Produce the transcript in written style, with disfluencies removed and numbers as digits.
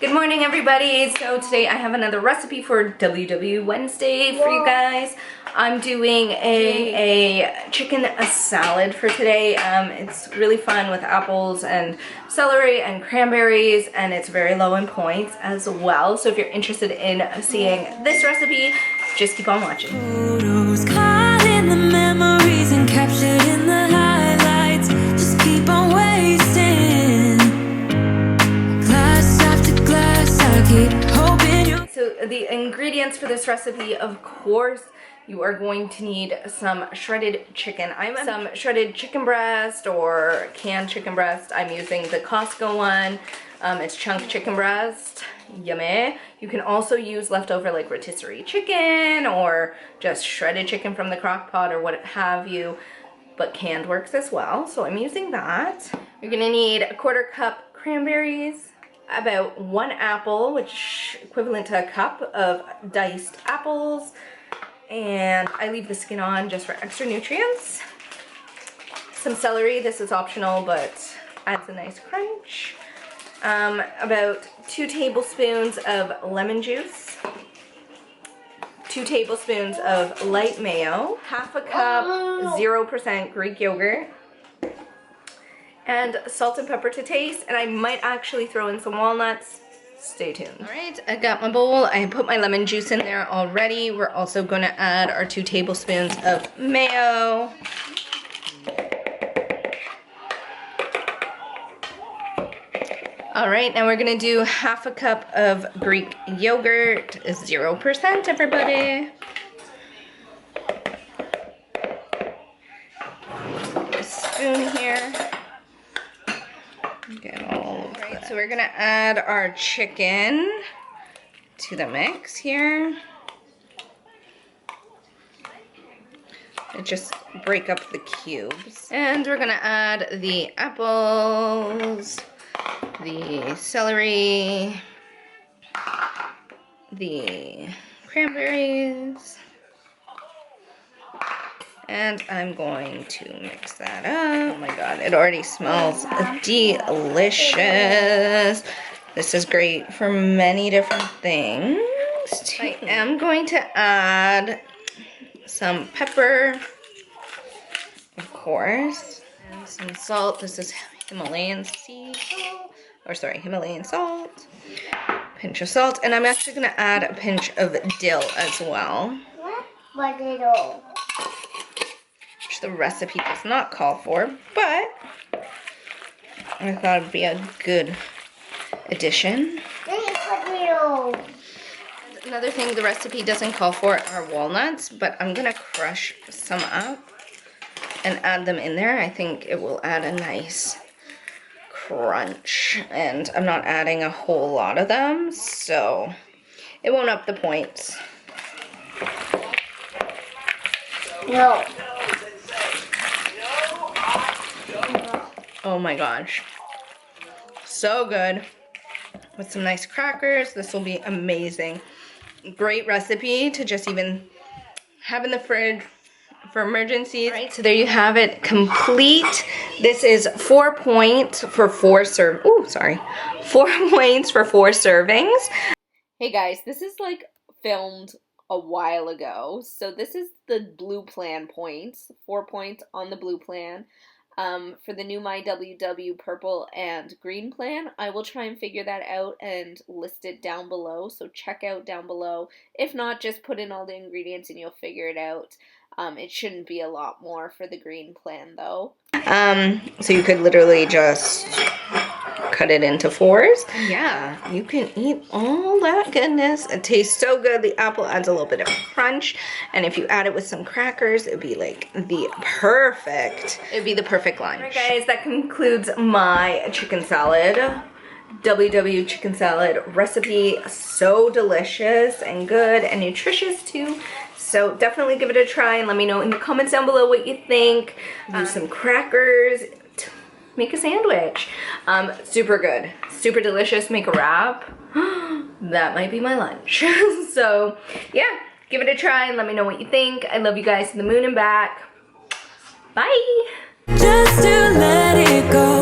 Good morning, everybody. So today I have another recipe for WW Wednesday for you guys. I'm doing a chicken salad for today. It's really fun with apples and celery and cranberries, and it's very low in points as well. So if you're interested in seeing this recipe, just keep on watching. Photos caught in the memories and captured in the highlights. Just keep on wasting. Glass after glass, I keep hoping you. So the ingredients for this recipe, of course, you are going to need some shredded chicken. I'm some shredded chicken breast or canned chicken breast. I'm using the Costco one. It's chunk chicken breast. Yummy. You can also use leftover like rotisserie chicken or just shredded chicken from the crock pot or what have you, but canned works as well. So I'm using that. You're gonna need a 1/4 cup cranberries, about 1 apple, which is equivalent to a cup of diced apples, and I leave the skin on just for extra nutrients. Some celery, this is optional but adds a nice crunch. About 2 tablespoons of lemon juice, 2 tablespoons of light mayo, 1/2 cup 0% Greek yogurt, and salt and pepper to taste, and I might actually throw in some walnuts. Stay tuned. Alright, I got my bowl. I put my lemon juice in there already. We're also going to add our 2 tablespoons of mayo. Alright, now we're going to do 1/2 cup of Greek yogurt, 0%, everybody. A spoon here. Get all of that. So we're going to add our chicken to the mix here. And just break up the cubes. And we're going to add the apples, the celery, the cranberries, and I'm going to mix that up. Oh my god, it already smells delicious. This is great for many different things. I am going to add some pepper, of course, and some salt. This is Himalayan sea salt, or sorry, Himalayan salt. Pinch of salt, and I'm actually going to add a pinch of dill as well. What dill? Which the recipe does not call for, but I thought it'd be a good addition. Another thing the recipe doesn't call for are walnuts, but I'm going to crush some up and add them in there. I think it will add a nice crunch, and I'm not adding a whole lot of them, so it won't up the points. No. Oh my gosh, so good with some nice crackers. This will be amazing. Great recipe to just even have in the fridge for emergencies. Right, so there you have it, complete. This is 4 points for 4 points for 4 servings. Hey guys, this is like filmed a while ago. So this is the blue plan points, 4 points on the blue plan. For the new MyWW purple and green plan, I will try and figure that out and list it down below. So check out down below. If not, just put in all the ingredients and you'll figure it out. It shouldn't be a lot more for the green plan though. So you could literally just cut it into 4s. Yeah, you can eat all that goodness. It tastes so good. The apple adds a little bit of crunch, and if you add it with some crackers, it'd be like it'd be the perfect lunch. Alright guys, that concludes my chicken salad. WW chicken salad recipe. So delicious and good and nutritious too. So definitely give it a try and let me know in the comments down below what you think. Use some crackers. Make a sandwich. Super good. Super delicious. Make a wrap. That might be my lunch. So yeah, give it a try and let me know what you think. I love you guys to the moon and back. Bye. Just to let it go.